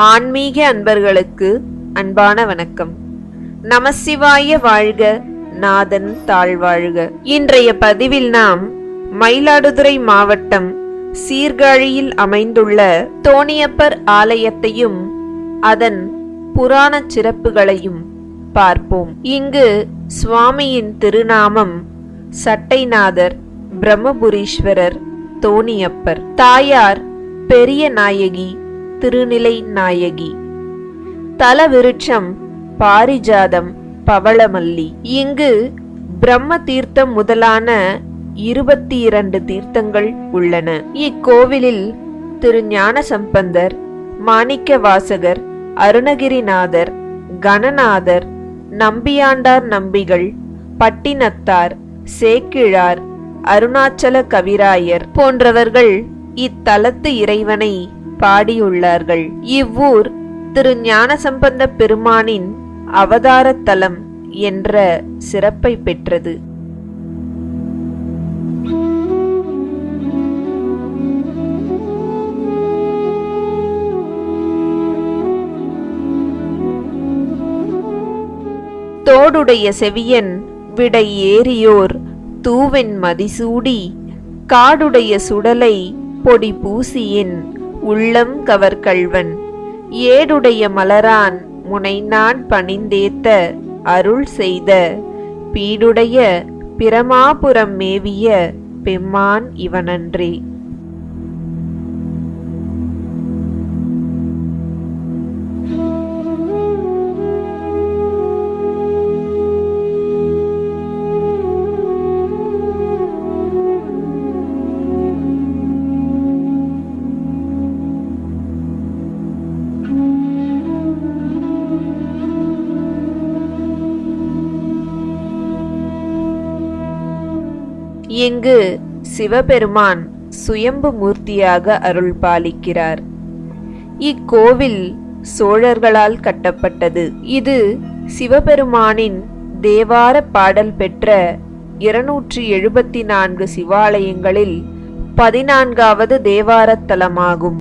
ஆன்மீக அன்பர்களுக்கு அன்பான வணக்கம். நமசிவாய வாழ்க, நாதன் தாழ்வாழ்க. இன்றைய பதிவில் நாம் மயிலாடுதுறை மாவட்டம் சீர்காழியில் அமைந்துள்ள தோணியப்பர் ஆலயத்தையும் அதன் புராண சிறப்புகளையும் பார்ப்போம். இங்கு சுவாமியின் திருநாமம் சட்டைநாதர் பிரம்மபுரீஸ்வரர் தோணியப்பர். தாயார் பெரிய நாயகி திருநிலை நாயகி. தல விருட்சம் பாரிஜாதம் பவளமல்லி. இங்கு பிரம்ம தீர்த்தம் முதலான 22 தீர்த்தங்கள் உள்ளன. இக்கோவிலில் திரு ஞானசம்பந்தர், மாணிக்க வாசகர், அருணகிரிநாதர், கணநாதர், நம்பியாண்டார் நம்பிகள், பட்டினத்தார், சேக்கிழார், அருணாச்சல கவிராயர் போன்றவர்கள் இத்தலத்து இறைவனை பாடியுள்ளார்கள். இவ்வூர் திரு ஞானசம்பந்த பெருமானின் அவதார தலம் என்ற சிறப்பை பெற்றது. தோடுடைய செவியன் விடை ஏறியோர் தூவென் மதிசூடி காடுடைய சுடலை பொடி பூசியின் உள்ளம் கவர் கள்வன் ஏடுடைய மலரான் முனைநான் பணிந்தேத்த அருள் செய்த பீடுடைய பிரமாபுரம் மேவிய பெம்மான் இவனன்றே. இங்கு சிவபெருமான் சுயம்பு மூர்த்தியாக அருள் பாலிக்கிறார். இக்கோவில் சோழர்களால் கட்டப்பட்டது. இது சிவபெருமானின் தேவார பாடல் பெற்ற 274 சிவாலயங்களில் 14வது தேவார தலமாகும்.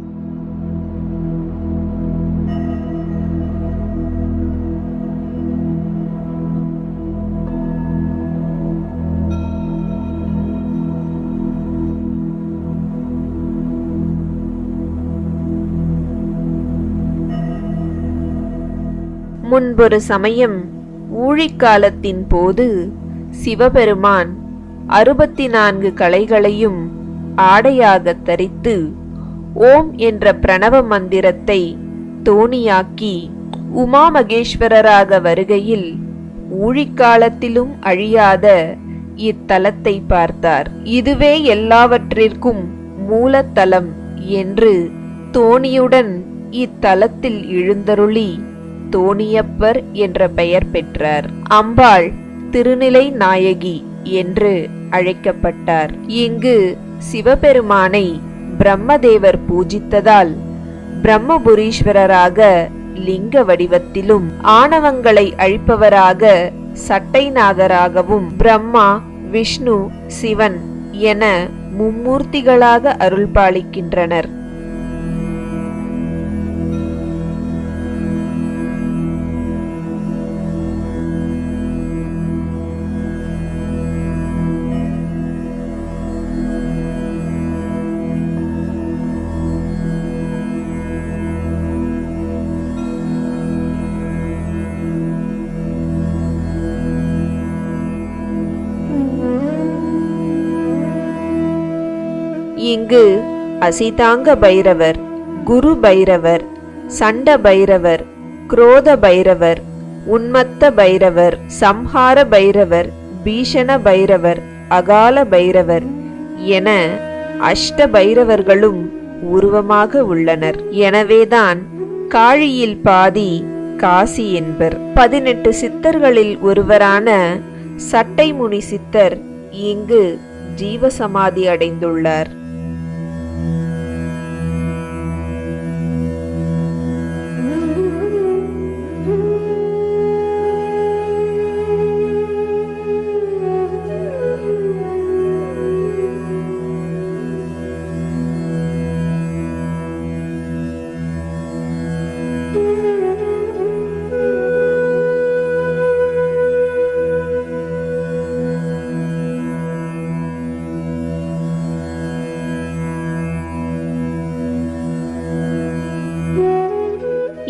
முன்பொரு சமயம் ஊழிக்காலத்தின் போது சிவபெருமான் 64 கலைகளையும் ஆடையாக தரித்து ஓம் என்ற பிரணவ மந்திரத்தை தோணியாக்கி உமா மகேஸ்வரராக வருகையில் ஊழிக்காலத்திலும் அழியாத இத்தலத்தை பார்த்தார். இதுவே எல்லாவற்றிற்கும் மூலத்தலம் என்று தோணியுடன் இத்தலத்தில் எழுந்தருளி தோணியப்பர் என்ற பெயர் பெற்றார். அம்பாள் திருநிலை நாயகி என்று அழைக்கப்பட்டார். இங்கு சிவபெருமானை பிரம்மதேவர் பூஜித்ததால் பிரம்மபுரீஸ்வரராக லிங்க வடிவத்திலும், ஆணவங்களை அழிப்பவராக சட்டைநாதராகவும், பிரம்மா, விஷ்ணு, சிவன் என மும்மூர்த்திகளாக அருள்பாலிக்கின்றனர். இங்கு அசிதாங்க பைரவர், குரு பைரவர், சண்ட பைரவர், குரோத பைரவர், உன்மத்த பைரவர், சம்ஹார பைரவர், பீஷண பைரவர், அகால பைரவர் என அஷ்ட பைரவர்களும் உருவமாக உள்ளனர். எனவேதான் காழியில் பாதி காசி என்பர். 18 சித்தர்களில் ஒருவரான சட்டைமுனி சித்தர் இங்கு ஜீவசமாதி அடைந்துள்ளார்.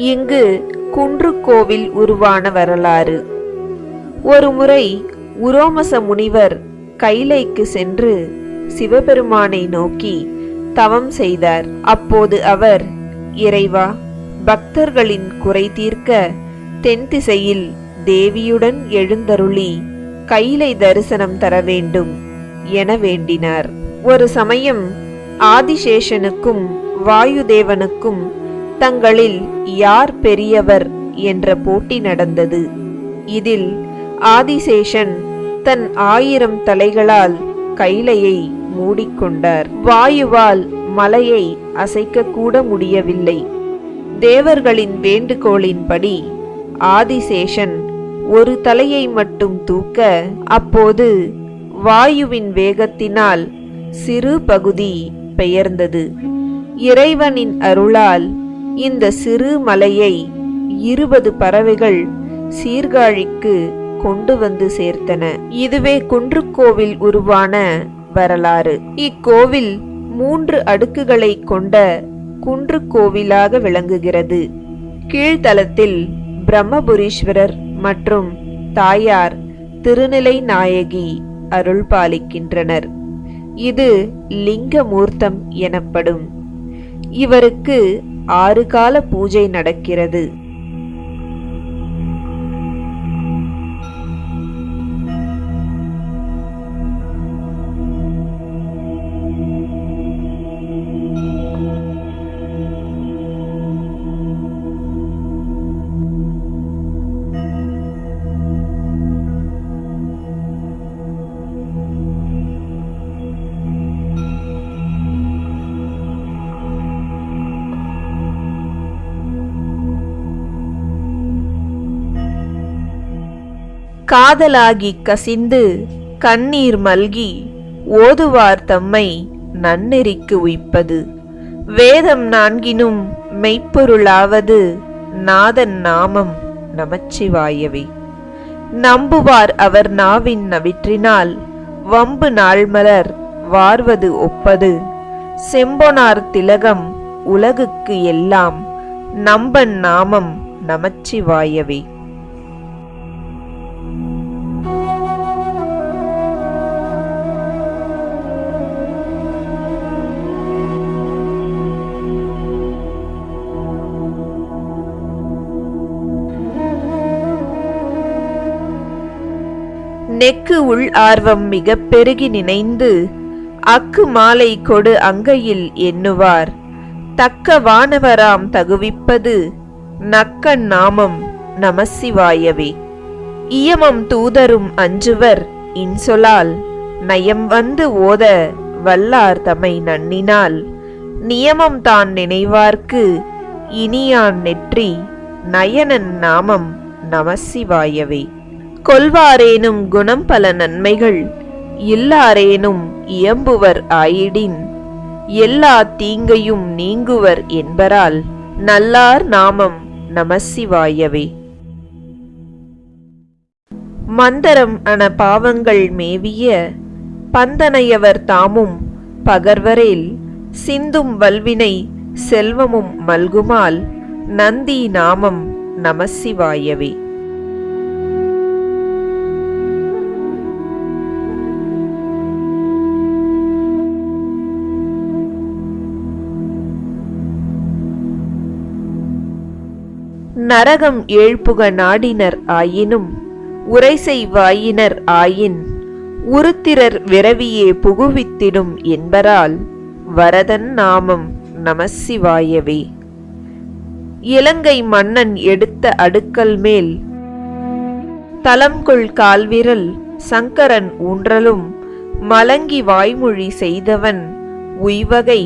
இங்கு குன்றுக்கோவில் உருவான வரலாறு. ஒருமுறை உரோமச முனிவர் கைலைக்கு சென்று சிவபெருமானை நோக்கி தவம் செய்தார். அப்போது அவர், இறைவா, பக்தர்களின் குறை தீர்க்க தென் திசையில் தேவியுடன் எழுந்தருளி கைலை தரிசனம் தர வேண்டும் என வேண்டினார். ஒரு சமயம் ஆதிசேஷனுக்கும் வாயுதேவனுக்கும் தங்களில் யார் பெரியவர் என்ற போட்டி நடந்தது. இதில் ஆதிசேஷன் தன் 1000 தலைகளால் கைலையை மூடிக்கொண்டார். வாயுவால் மலையை அசைக்க கூட முடியவில்லை. தேவர்களின் வேண்டுகோளின்படி ஆதிசேஷன் ஒரு தலையை மட்டும் தூக்க, அப்போது வாயுவின் வேகத்தினால் சிறு பகுதி பெயர்ந்தது. இறைவனின் அருளால் இந்த சிறு மலையை 20 பறவைகள் சீர்காழிக்கு கொண்டு வந்து சேர்த்தன. இதுவே குன்றுக்கோவில் உருவான வரலாறு. இக்கோவில் 3 அடுக்குகளை கொண்ட குன்றுக்கோவிலாக விளங்குகிறது. கீழ்த்தளத்தில் பிரம்மபுரீஸ்வரர் மற்றும் தாயார் திருநிலை நாயகி அருள் பாலிக்கின்றனர். இது லிங்கமூர்த்தம் எனப்படும். இவருக்கு 6 கால பூஜை நடக்கிறது. காதலாகி கசிந்து கண்ணீர் மல்கி ஓதுவார் தம்மை நன்னெறிக்கு உய்ப்பது. வேதம் 4னும் மெய்ப்பொருளாவது நாதன் நாமம் நமச்சிவாயவே. நம்புவார் அவர் நாவின் நவிற்றினால் வம்பு நாள்மலர் வார்வது ஒப்பது. செம்பொனார் திலகம் உலகுக்கு எல்லாம் நம்பன் நாமம் நமச்சிவாயவே. நெக்கு உள் ஆர்வம் மிக பெருகி நினைந்து அக்கு மாலை கொடு அங்கையில் எண்ணுவார். தக்க வானவராம் தகுவிப்பது நக்கன் நாமம் நமசிவாயவே. இயமம் தூதரும் அஞ்சுவர் இன்சொலால் நயம் வந்து ஓத வல்லார் தமை நன்னினால் நியமம் தான் நினைவார்க்கு இனியான் நெற்றி நயனன் நாமம் நமசிவாயவே. கொல்வாரேனும் குணம் பல நன்மைகள் இல்லாரேனும் இயம்புவர் ஆயிடின் எல்லா தீங்கையும் நீங்குவர் என்பரால் நல்லார் நாமம் நமசிவாயவே. மந்தரம் அன பாவங்கள் மேவிய பந்தனையவர் தாமும் பகர்வரேல் சிந்தும் வல்வினை செல்வமும் மல்குமால் நந்தி நாமம் நமசிவாயவே. நரகம் ஏழ்புக நாடினர் ஆயினும் உரைசெய் வாயினர் ஆயின் உருத்திரர் விரவியே புகுவித்திடும் என்பரால் வரதன் நாமம் நமசிவாயவே. இலங்கை மன்னன் எடுத்த அடுக்கல் மேல் தலம்கொள் கால்விரல் சங்கரன் ஊன்றலும் மலங்கி வாய்மொழி செய்தவன் உய்வகை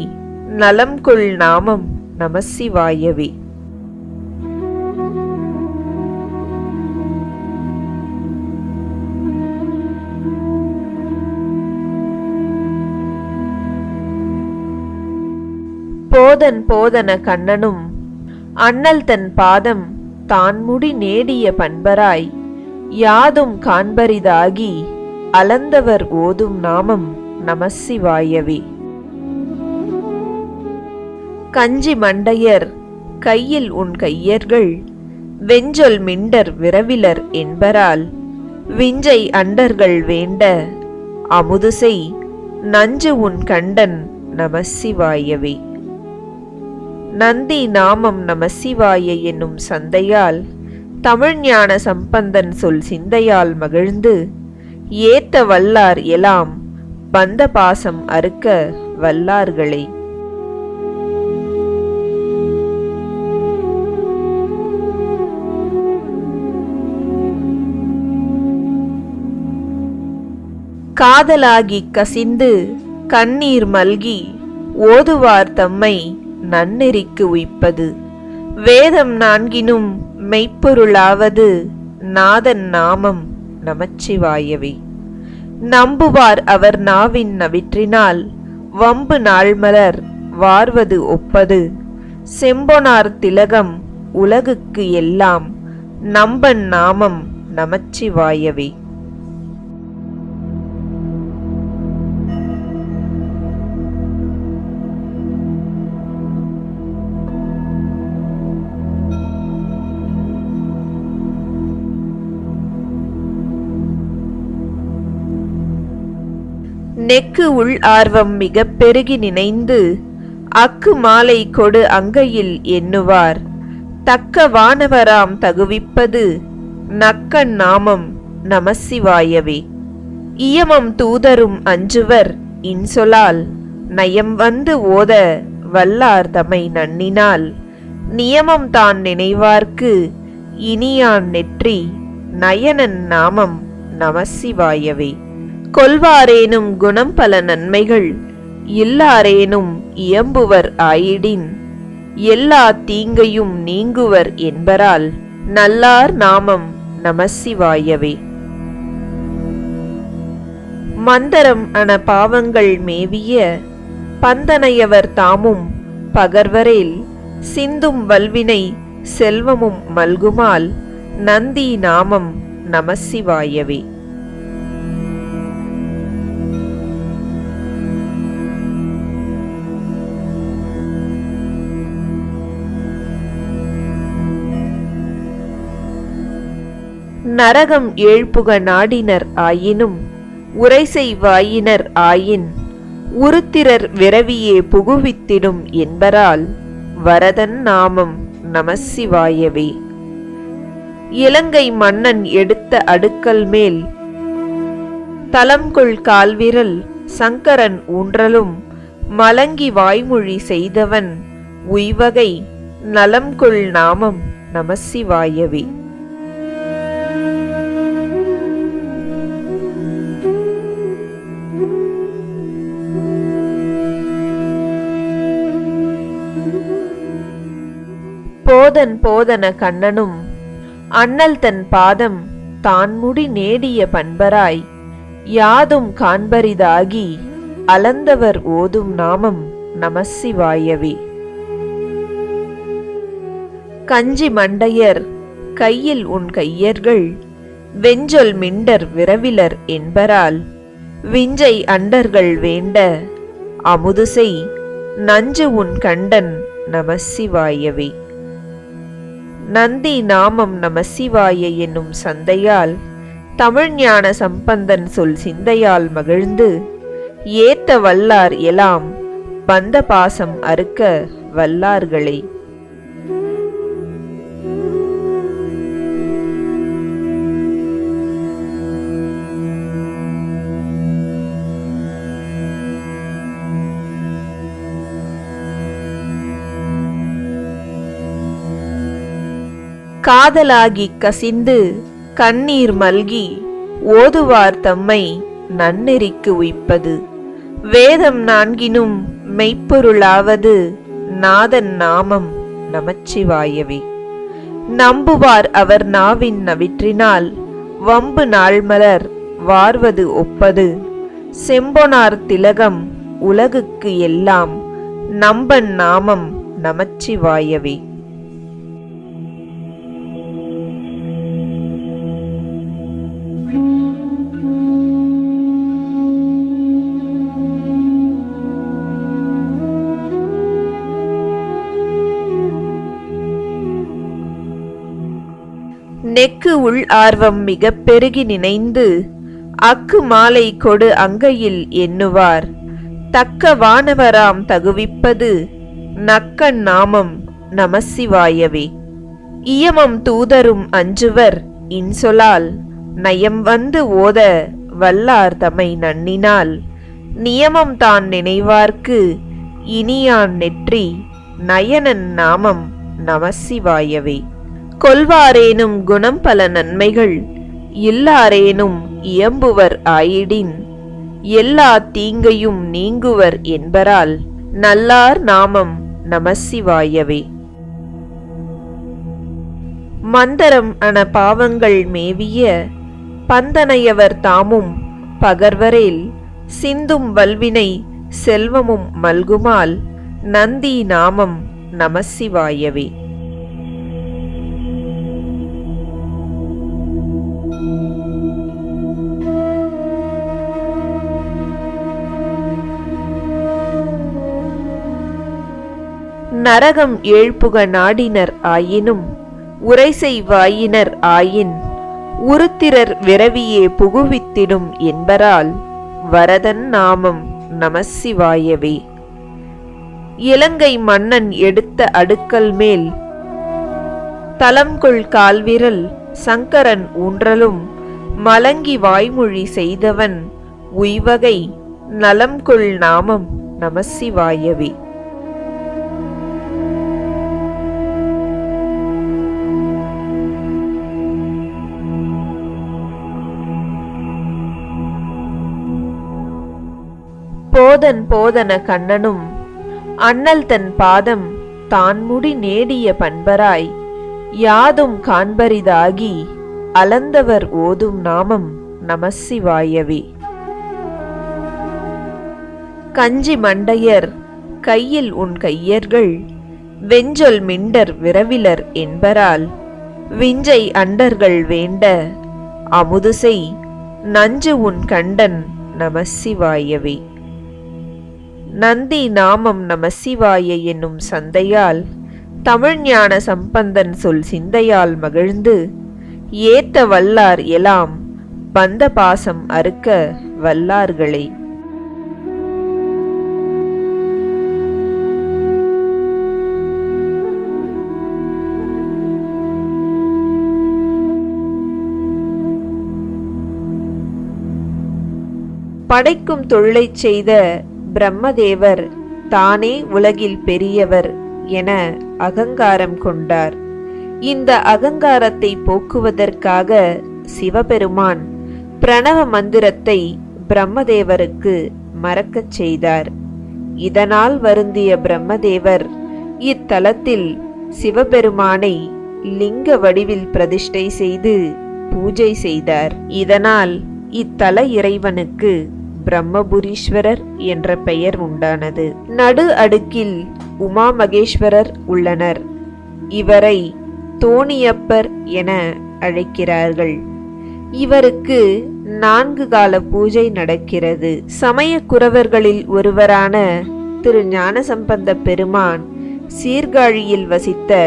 நலம்கொள் நாமம் நமசிவாயவே. போதன் போதன கண்ணனும் அண்ணல் தன் பாதம் தான்முடி நேடிய பண்பராய் யாதும் காண்பரிதாகி அலந்தவர் ஓதும் நாமம் நமசிவாயவே. கஞ்சி மண்டையர் கையில் உன் கையர்கள் வெஞ்சொல் மிண்டர் விரவிலர் என்பரால் விஞ்சை அண்டர்கள் வேண்ட அமுதுசெய் நஞ்சு உன் கண்டன் நமசிவாயவே. நந்தி நாமம் நமசிவாய என்னும் சந்தையால் தமிழ்ஞான சம்பந்தன் சொல் சிந்தையால் மகிழ்ந்து ஏத்த வல்லார் எலாம் பந்த பாசம் அறுக்க வல்லார்களே. காதலாகி கசிந்து கண்ணீர் மல்கி ஓதுவார் தம்மை நன்னெறிக்கு உய்ப்பது வேதம் நான்கினும் மெய்ப்பொருளாவது நாதன் நாமம் நமச்சிவாயவே. நம்புவார் அவர் நாவின் நவிற்றினால் வம்பு நாள்மலர் வார்வது ஒப்பது செம்பொனார் திலகம் உலகுக்கு எல்லாம் நம்பன் நாமம் நமச்சிவாயவே. நெக்கு உள் ஆர்வம் மிக பெருகி நினைந்து அக்கு மாலை கொடு அங்கையில் எண்ணுவார் தக்க வானவராம் தகுவிப்பது நக்கன் நாமம் நமசிவாயவே. இயமம் தூதரும் அஞ்சுவர் இன்சொலால் நயம் வந்து ஓத வல்லார் தமை நன்னினால் நியமம் தான் நினைவார்க்கு இனியான் நெற்றி நயனன் நாமம் நமசிவாயவே. கொல்வாரேனும் குணம் பல நன்மைகள் இல்லாரேனும் இயம்புவர் ஆயிடின் எல்லா தீங்கையும் நீங்குவர் என்பரால் நல்லார் நாமம் நமசிவாயவே. மந்தரம் அன பாவங்கள் மேவிய பந்தனையவர் தாமும் பகர்வரேல் சிந்தும் வல்வினை செல்வமும் மல்குமால் நந்தி நாமம் நமசிவாயவே. நரகம் ஏழ்புக நாடினர் ஆயினும் உரைசெய் வாயினர் ஆயின் உருத்திரர் விரவியே புகுவித்திடும் என்பரால் வரதன் நாமம் நமசிவாயவே. இலங்கை மன்னன் எடுத்த அடுக்கல் மேல் தலம்கொள் கால்விரல் சங்கரன் ஊன்றலும் மலங்கி வாய்மொழி செய்தவன் உய்வகை நலம்கொள் நாமம் நமசிவாயவே. போதன் போதன கண்ணனும் அண்ணல் தன் பாதம் தான்முடி நேடிய பண்பராய் யாதும் காண்பரிதாகி அலந்தவர் ஓதும் நாமம் நமசிவாயவே. கஞ்சி மண்டையர் கையில் உன் கையர்கள் வெஞ்சொல் மிண்டர் விரவிலர் என்பரால் விஞ்சை அண்டர்கள் வேண்ட அமுதுசெய் நஞ்சு உன் கண்டன் நமசிவாயவே. நந்தி நாமம் நமசிவாய என்னும் சந்தையால் தமிழ்ஞான சம்பந்தன் சொல் சிந்தையால் மகிழ்ந்து ஏத்த வல்லார் எலாம் பந்த பாசம் அறுக்க வல்லார்களே. காதலாகி கசிந்து கண்ணீர் மல்கி ஓதுவார் தம்மை நன்னெறிக்கு உய்ப்பது வேதம் நான்கினும் மெய்ப்பொருளாவது நாதன் நாமம் நமச்சிவாயவே. நம்புவார் அவர் நாவின் நவிற்றினால் வம்பு நாள்மலர் வார்வது ஒப்பது செம்பொனார் திலகம் உலகுக்கு எல்லாம் நம்பன் நாமம் நமச்சிவாயவே. நெக்கு உள் ஆர்வம் மிக பெருகி நினைந்து அக்கு மாலை கொடு அங்கையில் எண்ணுவார் தக்க வானவராம் தகுவிப்பது நக்கன் நாமம் நமசிவாயவே. இயமம் தூதரும் அஞ்சுவர் இன்சொலால் நயம் வந்து ஓத வல்லார் தமை நன்னினால் நியமம் தான் நினைவார்க்கு இனியான் நெற்றி நயனன் நாமம் நமசிவாயவே. கொல்வாரேனும் குணம் பல நன்மைகள் இல்லாரேனும் இயம்புவர் ஆயிடின் எல்லா தீங்கையும் நீங்குவர் என்பரால் நல்லார் நாமம் நமசிவாயவே. மந்தரம் அன பாவங்கள் மேவிய பந்தனையவர் தாமும் பகர்வரேல் சிந்தும் வல்வினை செல்வமும் மல்குமால் நந்தி நாமம் நமசிவாயவே. நரகம் ஏழ்புக நாடினர் ஆயினும் உரைசை வாயினர் ஆயின் உருத்திரர் விரவியே புகுவித்திடும் என்பரால் வரதன் நாமம் நமசிவாயவே. இலங்கை மன்னன் எடுத்த அடுக்கல் மேல் தலம்கொள் கால்விரல் சங்கரன் ஊன்றலும் மலங்கி வாய்மொழி செய்தவன் உய்வகை நலம்கொள் நாமம் நமசிவாயவே. போதன் போதன கண்ணனும் அண்ணல் தன் பாதம் தான்முடி நேடிய பண்பராய் யாதும் காண்பரிதாகி அலந்தவர் ஓதும் நாமம் நமசிவாயவே. கஞ்சி மண்டையர் கையில் உன் கையர்கள் வெஞ்சொல் மிண்டர் விரவிலர் என்பரால் விஞ்சை அண்டர்கள் வேண்ட அமுதுசை நஞ்சு உன் கண்டன் நமசிவாயவே. நந்தி நாமம் நமசிவாய என்னும் சந்தையால் தமிழ் ஞான சம்பந்தன் சொல் சிந்தையால் மகிழ்ந்து ஏத்த வல்லார் எலாம் பந்த பாசம் அறுக்க வல்லார்களே. படைக்கும் தொழிலைச் செய்த பிரம்மதேவர் தானே உலகில் பெரியவர் என அகங்காரம் கொண்டார். இந்த அகங்காரத்தை போக்குவதற்காக சிவபெருமான் பிரணவ மந்திரத்தை பிரம்மதேவருக்கு மறக்கச் செய்தார். இதனால் வருந்திய பிரம்மதேவர் இத்தலத்தில் சிவபெருமானை லிங்க வடிவில் பிரதிஷ்டை செய்து பூஜை செய்தார். இதனால் இத்தல இறைவனுக்கு பிரம்மபுரீஸ்வரர் என்ற பெயர் உண்டானது. நடு அடுக்கில் உமா மகேஸ்வரர் உள்ளனர். இவரை தோணியப்பர் என அழைக்கிறார்கள். இவருக்கு 4 கால பூஜை நடக்கிறது. சமய குரவர்களில் ஒருவரான திரு ஞானசம்பந்த பெருமான் சீர்காழியில் வசித்த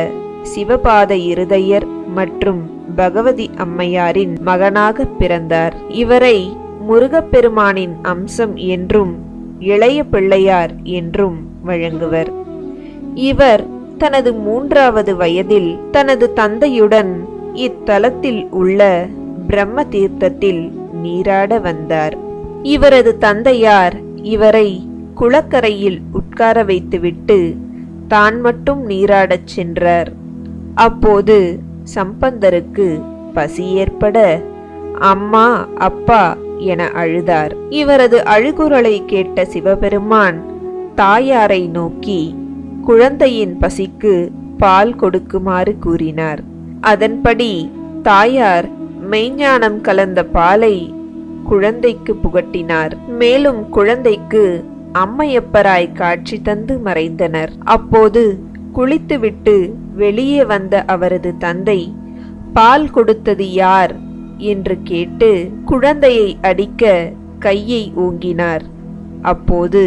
சிவபாத இருதயர் மற்றும் பகவதி அம்மையாரின் மகனாக பிறந்தார். இவரை முருகப்பெருமானின் அம்சம் என்றும் இளைய பிள்ளையார் என்றும் வழங்குவர். இவர் தனது 3வது வயதில் தனது தந்தையுடன் இத்தலத்தில் உள்ள பிரம்ம தீர்த்தத்தில் நீராட வந்தார். இவரது தந்தையார் இவரை குளக்கரையில் உட்கார வைத்துவிட்டு தான் மட்டும் நீராடச் சென்றார். அப்போது சம்பந்தருக்கு பசி ஏற்பட அம்மா அப்பா என அழுதார். இவரது அழுகுரலை கேட்ட சிவபெருமான் தாயாரை நோக்கி குழந்தையின் பசிக்கு பால் கொடுக்குமாறு கூறினார். அதன்படி தாயார் மெய்ஞானம் கலந்த பாலை குழந்தைக்கு புகட்டினார். மேலும் குழந்தைக்கு அம்மையப்பராய் காட்சி தந்து மறைந்தனர். அப்போது குளித்துவிட்டு வெளியே வந்த அவரது தந்தை பால் கொடுத்தது யார் என்று கேட்டு குழந்தையை அடிக்க கையை ஓங்கினார். அப்போது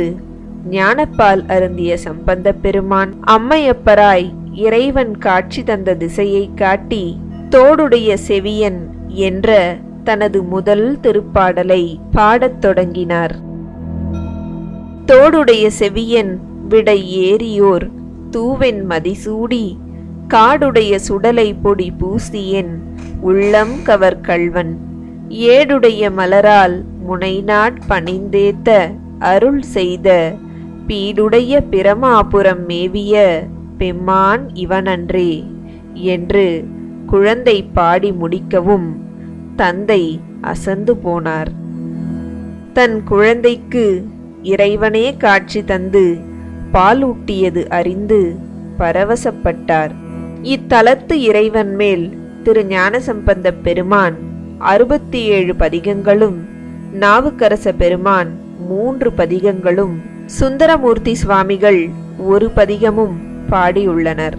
ஞானப்பால் அருந்திய சம்பந்த பெருமான் அம்மையப்பராய் இறைவன் காட்சி தந்த திசையை காட்டி தோடுடைய செவியன் என்ற தனது முதல் திருப்பாடலை பாடத் தொடங்கினார். தோடுடைய செவியன் விடை ஏறியோர் தூவென் மதிசூடி காடுடைய சுடலை பொடி பூசியன் உள்ளம் கவர் கள்வன் ஏடுடைய மலரால் முனைநாட் பணிந்தேத்த அருள் செய்த பீடுடைய பிரமாபுரம் மேவிய பெம்மான் இவனன்றே என்று குழந்தை பாடி முடிக்கவும் தந்தை அசந்து போனார். தன் குழந்தைக்கு இறைவனே காட்சி தந்து பாலூட்டியது அறிந்து பரவசப்பட்டார். இத்தலத்து இறைவன் மேல் திரு ஞானசம்பந்த பெருமான் 67 பதிகங்களும், நாவுக்கரச பெருமான் 3 பதிகங்களும், சுந்தரமூர்த்தி சுவாமிகள் 1 பதிகமும் பாடியுள்ளனர்.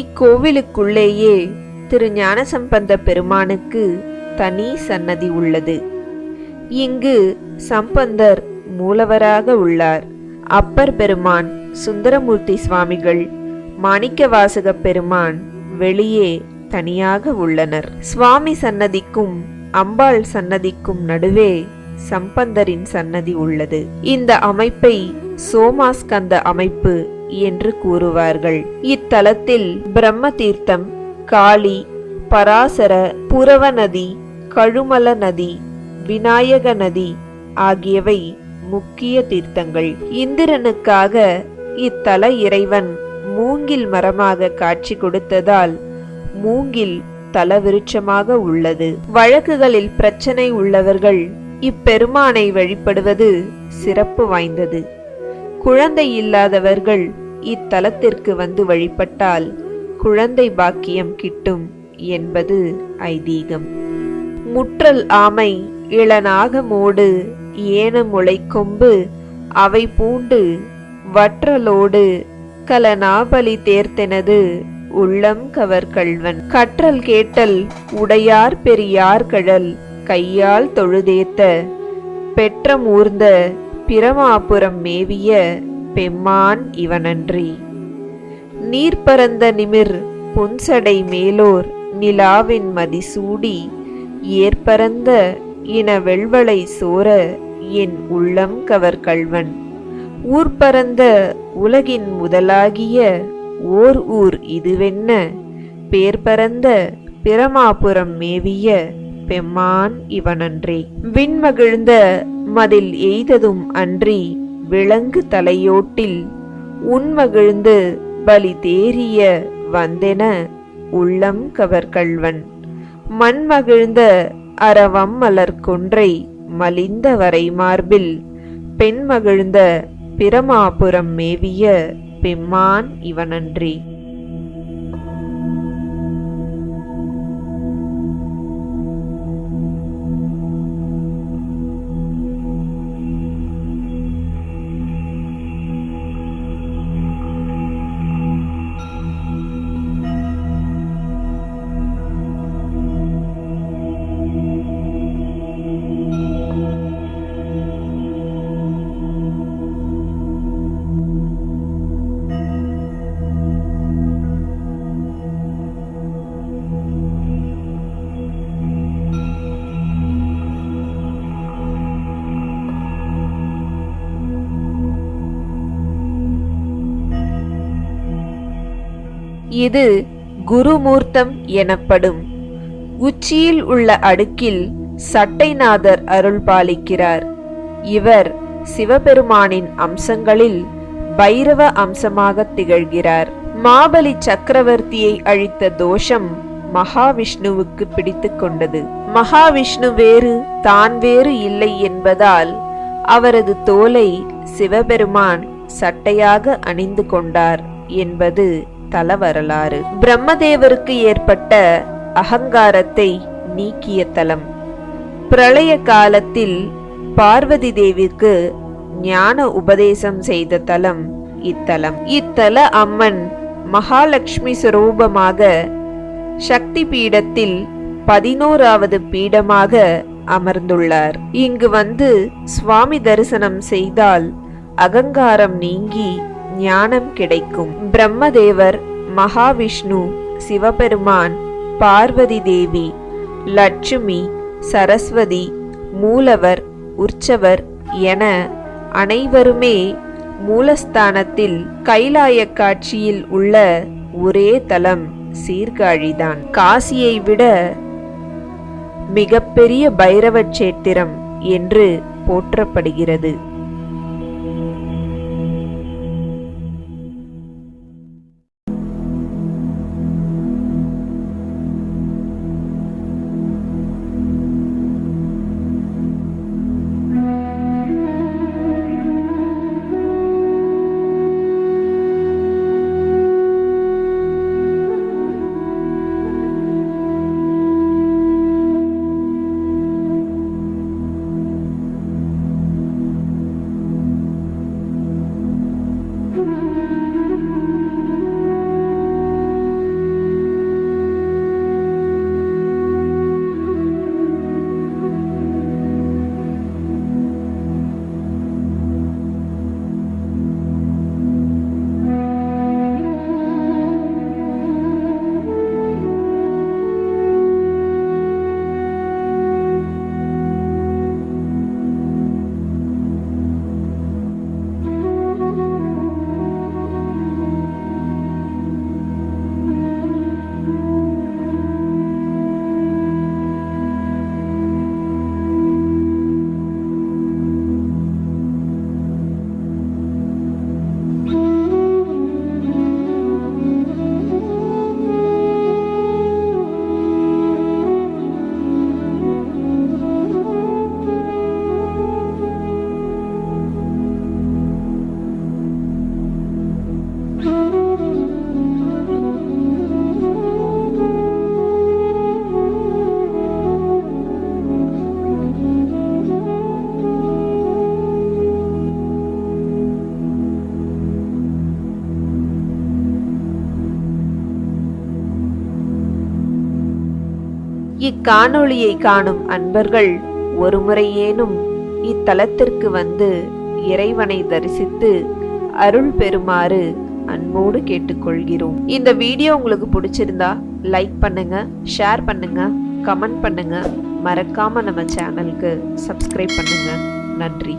இக்கோவிலுக்குள்ளேயே திரு ஞானசம்பந்த பெருமானுக்கு தனி சன்னதி உள்ளது. இங்கு சம்பந்தர் மூலவராக உள்ளார். அப்பர் பெருமான், சுந்தரமூர்த்தி சுவாமிகள், மாணிக்கவாசக பெருமான் வெளியே தனியாக உள்ளனர். சுவாமி சன்னதிக்கும் அம்பாள் சன்னதிக்கும் நடுவே சம்பந்தரின் சன்னதி உள்ளது. இந்த அமைப்பை சோமாஸ்கந்த அமைப்பு என்று கூறுவார்கள். இத்தலத்தில் பிரம்ம தீர்த்தம், காளி, பராசர, புரவ நதி, கழுமல நதி, விநாயக நதி ஆகியவை முக்கிய தீர்த்தங்கள். இந்திரனுக்காக இத்தல இறைவன் மூங்கில் மரமாக காட்சி கொடுத்ததால் மூங்கில் தல விருட்சமாக உள்ளது. வழக்குகளில் பிரச்சனை உள்ளவர்கள் இப்பெருமானை வழிபடுவது சிறப்பு வாய்ந்தது. குழந்தை இல்லாதவர்கள் இத்தலத்திற்கு வந்து வழிபட்டால் குழந்தை பாக்கியம் கிட்டும் என்பது ஐதீகம். முற்றல் ஆமை இளநாகமோடு ஏன முளைக்கொம்பு அவை பூண்டு வற்றலோடு கலனாபலி தேர்த்தெனது உள்ளம் கவர் கள்வன் கற்றல் கேட்டல் உடையார் பெரியார் கழல் கையால் தொழுதேத்த பெற்றமூர்ந்த பிரமாபுரம் மேவிய பெம்மான் இவனன்றி நீர்பரந்த நிமிர் பொன்சடை மேலோர் நிலாவின் மதிசூடி ஏற்பரந்த இன வெள்வளை சோர என் உள்ளம் கவர் கள்வன் ஊர்பரந்த உலகின் முதலாகிய ஓர் ஊர் இதுவென்ன பேர்பரந்த பிரமாபுரம் மேவிய பெம்மான் இவனன்றே விண்மகிழ்ந்த மதில் எய்ததும் அன்றி விலங்கு தலையோட்டில் உண்மகிழ்ந்து பலி தேறிய வந்தென உள்ளம் கவர் கள்வன் மண்மகிழ்ந்த அரவம் மலர் கொன்றை மலிந்த வரை மார்பில் பெண்மகிழ்ந்த பிரமாபுரம் மேவிய பெம்மான் இவனன்றி. இது குருமூர்த்தம் எனப்படும். உச்சியில் உள்ள அடுக்கில் சட்டைநாதர் அருள் பாலிக்கிறார். இவர் சிவபெருமானின் அம்சங்களில் பைரவ அம்சமாக திகழ்கிறார். மாபலி சக்கரவர்த்தியை அழித்த தோஷம் மகாவிஷ்ணுவுக்கு பிடித்து கொண்டது. மகாவிஷ்ணு வேறு தான் வேறு இல்லை என்பதால் அவரது தோலை சிவபெருமான் சட்டையாக அணிந்து கொண்டார் என்பது தல வரலாறு. பிரம்மதேவருக்கு ஏற்பட்ட அகங்காரத்தை நீக்கிய தலம். பிரளய காலத்தில் பார்வதி தேவிக்கு ஞான உபதேசம் செய்த தலம் இத்தலம். இத்தல அம்மன் மகாலட்சுமி சுரூபமாக சக்தி பீடத்தில் 11வது பீடமாக அமர்ந்துள்ளார். இங்கு வந்து சுவாமி தரிசனம் செய்தால் அகங்காரம் நீங்கி ஞானம் கிடைக்கும். பிரம்மதேவர், மகாவிஷ்ணு, சிவபெருமான், பார்வதி தேவி, லட்சுமி, சரஸ்வதி, மூலவர், உற்சவர் என அனைவருமே மூலஸ்தானத்தில் கைலாய காட்சியில் உள்ள ஒரே தலம் சீர்காழிதான். காசியை விட மிகப்பெரிய பைரவ சேத்திரம் என்று போற்றப்படுகிறது. இக்காணொளியை காணும் அன்பர்கள் ஒருமுறையேனும் இத்தலத்திற்கு வந்து இறைவனை தரிசித்து அருள் பெறுமாறு அன்போடு கேட்டுக்கொள்கிறோம். இந்த வீடியோ உங்களுக்கு பிடிச்சிருந்தா லைக் பண்ணுங்க, ஷேர் பண்ணுங்க, கமெண்ட் பண்ணுங்க. மறக்காம நம்ம சேனலுக்கு சப்ஸ்கிரைப் பண்ணுங்க. நன்றி.